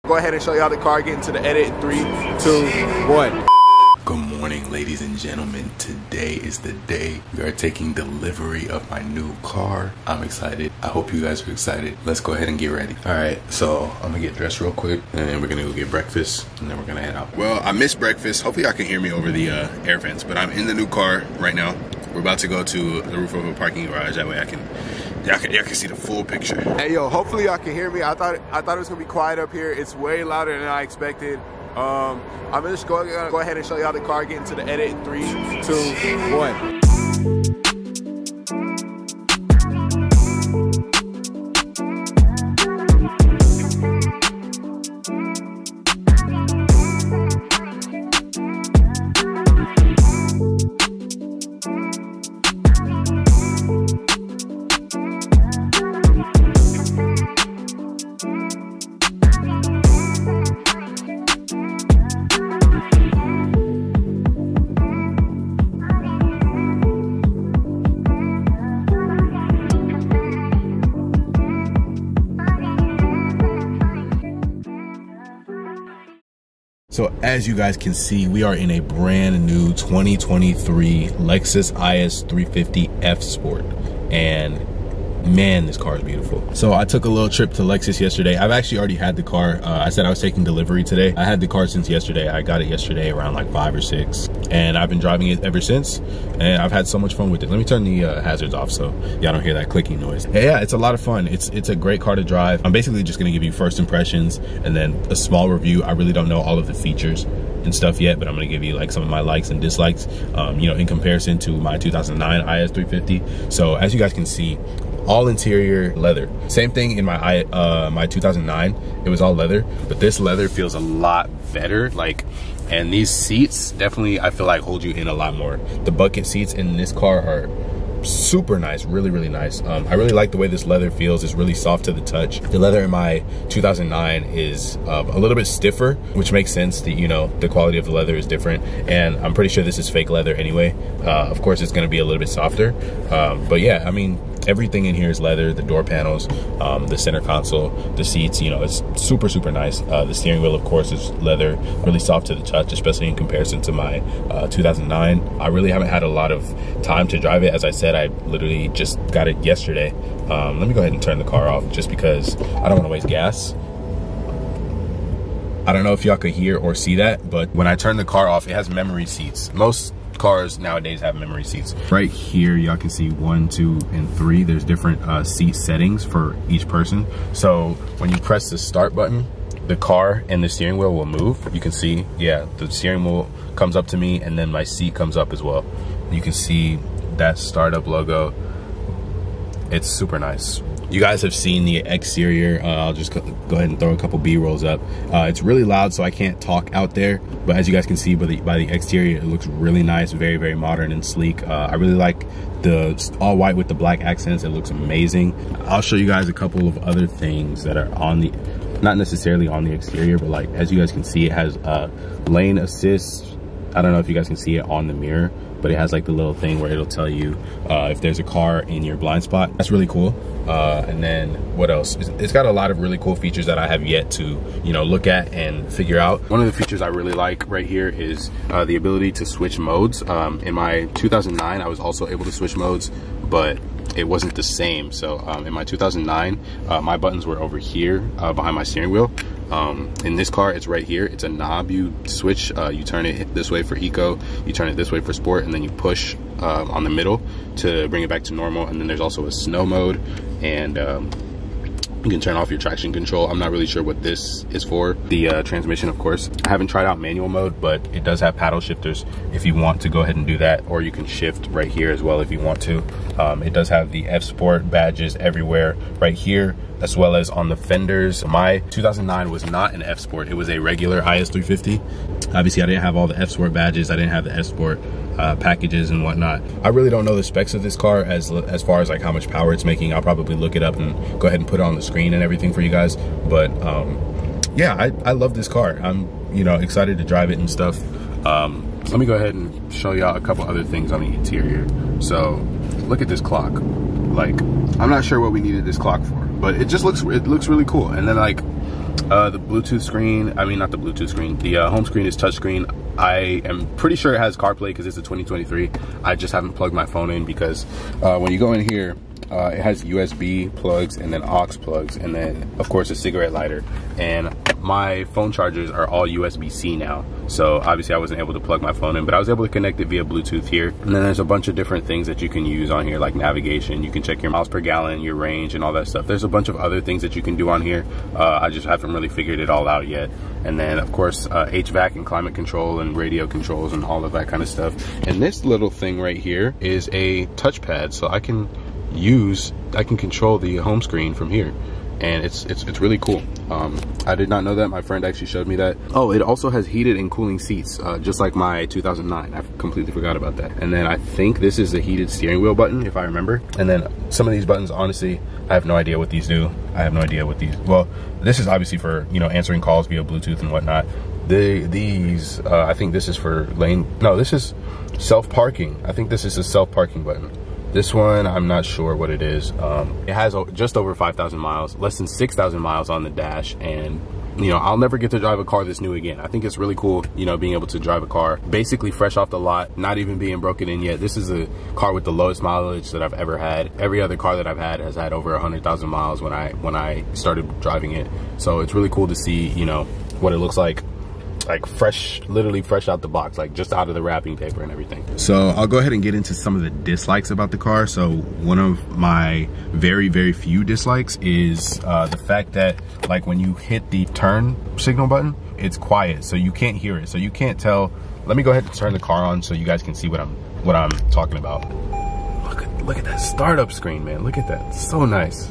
Go ahead and show y'all the car. Get into the edit in 3, 2, 1. Good morning, ladies and gentlemen. Today is the day we are taking delivery of my new car. I'm excited. I hope you guys are excited. Let's go ahead and get ready. All right, so I'm gonna get dressed real quick and then we're gonna go get breakfast and then we're gonna head out. Well, I missed breakfast. Hopefully y'all can hear me over the air vents, but I'm in the new car right now. We're about to go to the roof of a parking garage. That way y'all can see the full picture. Hey yo, hopefully y'all can hear me. I thought it was gonna be quiet up here. It's way louder than I expected. I'm gonna just go ahead and show y'all the car. Get into the edit in 3, 2, 1. So as you guys can see, we are in a brand new 2023 Lexus IS350 F Sport. And man, this car is beautiful. So I took a little trip to Lexus yesterday. I've actually already had the car. I said I was taking delivery today. I had the car since yesterday. I got it yesterday around like 5 or 6. And I've been driving it ever since. And I've had so much fun with it. Let me turn the hazards off so y'all don't hear that clicking noise. Yeah, it's a lot of fun. It's a great car to drive. I'm basically just gonna give you first impressions and then a small review. I really don't know all of the features and stuff yet, but I'm gonna give you like some of my likes and dislikes, you know, in comparison to my 2009 IS350. So as you guys can see, all interior leather. Same thing in my my 2009, it was all leather, but this leather feels a lot better. Like, and these seats definitely, I feel like, hold you in a lot more. The bucket seats in this car are super nice, really nice. I really like the way this leather feels. It's really soft to the touch. The leather in my 2009 is a little bit stiffer, which makes sense. That, you know, the quality of the leather is different, and I'm pretty sure this is fake leather anyway. Of course it's going to be a little bit softer, but yeah, I mean, everything in here is leather. The door panels, the center console, the seats, you know, it's super nice. The steering wheel, of course, is leather, really soft to the touch, especially in comparison to my 2009. I really haven't had a lot of time to drive it. As I said, I literally just got it yesterday. Let me go ahead and turn the car off just because I don't want to waste gas. I don't know if y'all could hear or see that, but when I turn the car off, it has memory seats. Most cars nowadays have memory seats. Right here, y'all can see 1, 2, and 3. There's different seat settings for each person. So when you press the start button, the car and the steering wheel will move. You can see, yeah, the steering wheel comes up to me and then my seat comes up as well. You can see that startup logo. It's super nice. You guys have seen the exterior. I'll just go ahead and throw a couple B-rolls up. It's really loud, so I can't talk out there. But as you guys can see by the exterior, it looks really nice, very modern and sleek. I really like the all white with the black accents. It looks amazing. I'll show you guys a couple of other things that are on the, not necessarily on the exterior, but like as you guys can see, it has lane assist. I don't know if you guys can see it on the mirror, but it has like the little thing where it'll tell you if there's a car in your blind spot. That's really cool. And then what else? It's got a lot of really cool features that I have yet to, you know, look at and figure out. One of the features I really like right here is the ability to switch modes. In my 2009, I was also able to switch modes, but it wasn't the same. So in my 2009, my buttons were over here behind my steering wheel. In this car, it's right here. It's a knob you switch. You turn it this way for eco, you turn it this way for sport, and then you push on the middle to bring it back to normal. And then there's also a snow mode, and you can turn off your traction control. I'm not really sure what this is for. The transmission, of course, I haven't tried out manual mode, but it does have paddle shifters if you want to go ahead and do that, or you can shift right here as well if you want to. It does have the F Sport badges everywhere right here, as well as on the fenders. My 2009 was not an F Sport, it was a regular IS350. Obviously I didn't have all the F Sport badges, I didn't have the F Sport packages and whatnot. I really don't know the specs of this car as far as like how much power it's making. I'll probably look it up and go ahead and put it on the screen and everything for you guys. But yeah, I love this car. I'm, you know, excited to drive it and stuff. Let me go ahead and show y'all a couple other things on the interior. So look at this clock. Like, I'm not sure what we needed this clock for, but it just looks really cool. And then like The Bluetooth screen, I mean not the Bluetooth screen, the home screen is touchscreen. I am pretty sure it has CarPlay because it's a 2023. I just haven't plugged my phone in because when you go in here, it has USB plugs and then aux plugs and then of course a cigarette lighter, and my phone chargers are all USB-C now, so obviously I wasn't able to plug my phone in, but I was able to connect it via Bluetooth here. And then there's a bunch of different things that you can use on here, like navigation. You can check your miles per gallon, your range, and all that stuff. There's a bunch of other things that you can do on here. I just haven't really figured it all out yet. And then of course HVAC and climate control and radio controls and all of that kind of stuff. And this little thing right here is a touchpad, so I can control the home screen from here, and it's really cool. I did not know that. My friend actually showed me that. Oh, it also has heated and cooling seats, just like my 2009. I completely forgot about that. And then I think this is the heated steering wheel button, if I remember. And then some of these buttons, honestly, I have no idea what these do. I have no idea what these, well, this is obviously for, you know, answering calls via Bluetooth and whatnot. I think this is for lane, no, this is self-parking. I think this is a self-parking button. This one, I'm not sure what it is. It has just over 5,000 miles, less than 6,000 miles on the dash, and you know, I'll never get to drive a car this new again. I think it's really cool, you know, being able to drive a car basically fresh off the lot, not even being broken in yet. This is a car with the lowest mileage that I've ever had. Every other car that I've had has had over 100,000 miles when I started driving it. So it's really cool to see, you know, what it looks like fresh, literally fresh out the box, like just out of the wrapping paper and everything. So I'll go ahead and get into some of the dislikes about the car. So one of my very, very few dislikes is the fact that like when you hit the turn signal button, it's quiet, so you can't hear it. So you can't tell. Let me go ahead and turn the car on so you guys can see what I'm talking about. Look at that startup screen, man. Look at that, it's so nice.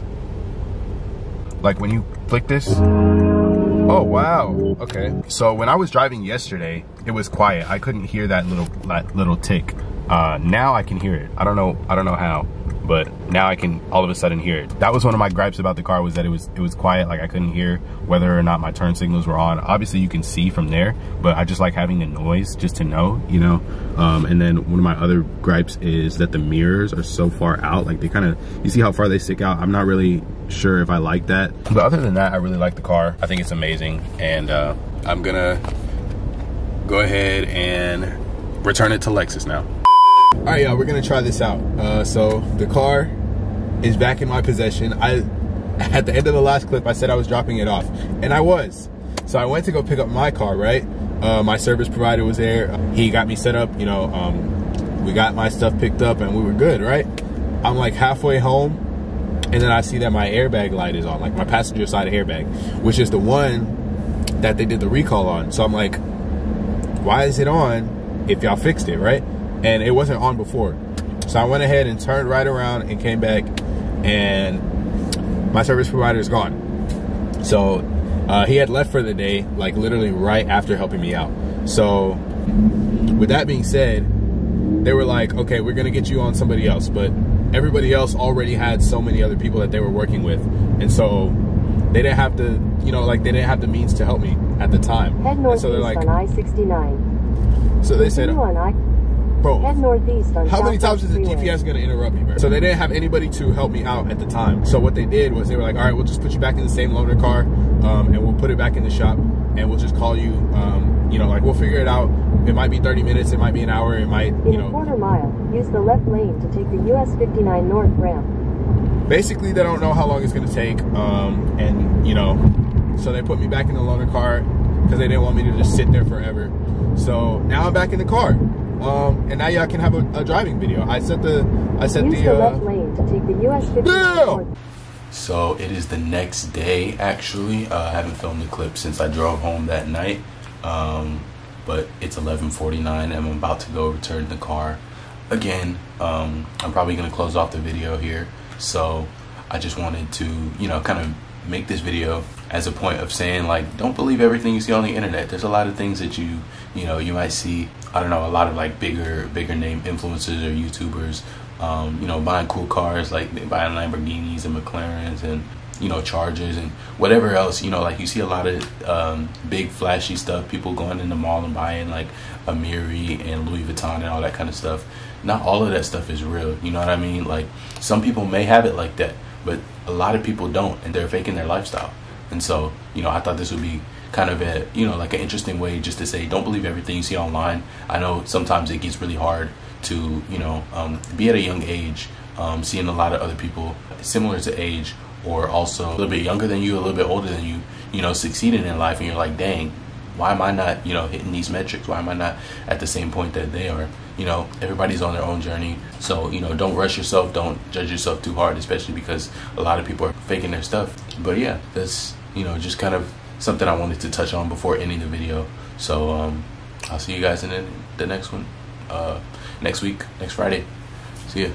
Like when you click this, oh wow, okay. So when I was driving yesterday, it was quiet. I couldn't hear that little tick. Now I can hear it. I don't know how, but now I can all of a sudden hear it. That was one of my gripes about the car, was that it was quiet. Like I couldn't hear whether or not my turn signals were on. Obviously you can see from there, but I just like having the noise just to know, you know. And then one of my other gripes is that the mirrors are so far out. Like they kind of, you see how far they stick out? I'm not really sure if I like that, but other than that, I really like the car. I think it's amazing, and I'm gonna go ahead and return it to Lexus now. All right, y'all, we're gonna try this out. So the car is back in my possession. At the end of the last clip, I said I was dropping it off, and I was. So I went to go pick up my car, right? My service provider was there. He got me set up, you know, we got my stuff picked up and we were good, right? I'm like halfway home, and then I see that my airbag light is on, like my passenger side airbag, which is the one that they did the recall on. So I'm like, why is it on if y'all fixed it, right? And it wasn't on before. So I went ahead and turned right around and came back, and my service provider is gone. So he had left for the day, like literally right after helping me out. So with that being said, they were like, okay, we're gonna get you on somebody else, but everybody else already had so many other people that they were working with, and so they didn't have the, you know, like they didn't have the means to help me at the time. Head northeast so they're like, on I-69. So they said, bro, head northeast on how many times is the Freeway. GPS gonna interrupt me, bro? So they didn't have anybody to help me out at the time. So what they did was they were like, all right, we'll just put you back in the same loaner car, and we'll put it back in the shop, and we'll just call you, you know, like we'll figure it out. It might be 30 minutes, it might be an hour, it might, you know. In a quarter mile, use the left lane to take the US 59 north ramp. Basically, they don't know how long it's gonna take, and you know, so they put me back in the loaner car because they didn't want me to just sit there forever. So now I'm back in the car, and now y'all can have a driving video. I set the left lane to take the US 59 north. So it is the next day, actually. I haven't filmed the clip since I drove home that night, but it's 11:49 and I'm about to go return the car again. I'm probably gonna close off the video here, so I just wanted to, you know, kind of make this video as a point of saying, like, don't believe everything you see on the internet. There's a lot of things that you know, you might see, I don't know, a lot of like bigger name influencers or YouTubers, you know, buying cool cars, like buying Lamborghinis and McLarens and, you know, Chargers and whatever else, you know, like you see a lot of big flashy stuff, people going in the mall and buying like a Miri and Louis Vuitton and all that kind of stuff. Not all of that stuff is real, you know what I mean? Like some people may have it like that, but a lot of people don't, and they're faking their lifestyle. And so, you know, I thought this would be kind of a, you know, like an interesting way just to say, don't believe everything you see online. I know sometimes it gets really hard to, you know, be at a young age, seeing a lot of other people similar to age or also a little bit younger than you, a little bit older than you, you know, succeeding in life, and you're like, dang, why am I not, you know, hitting these metrics? Why am I not at the same point that they are? You know, everybody's on their own journey. So, you know, don't rush yourself. Don't judge yourself too hard, especially because a lot of people are faking their stuff. But yeah, that's, you know, just kind of something I wanted to touch on before ending the video. So I'll see you guys in the next one, next week, next Friday. See ya.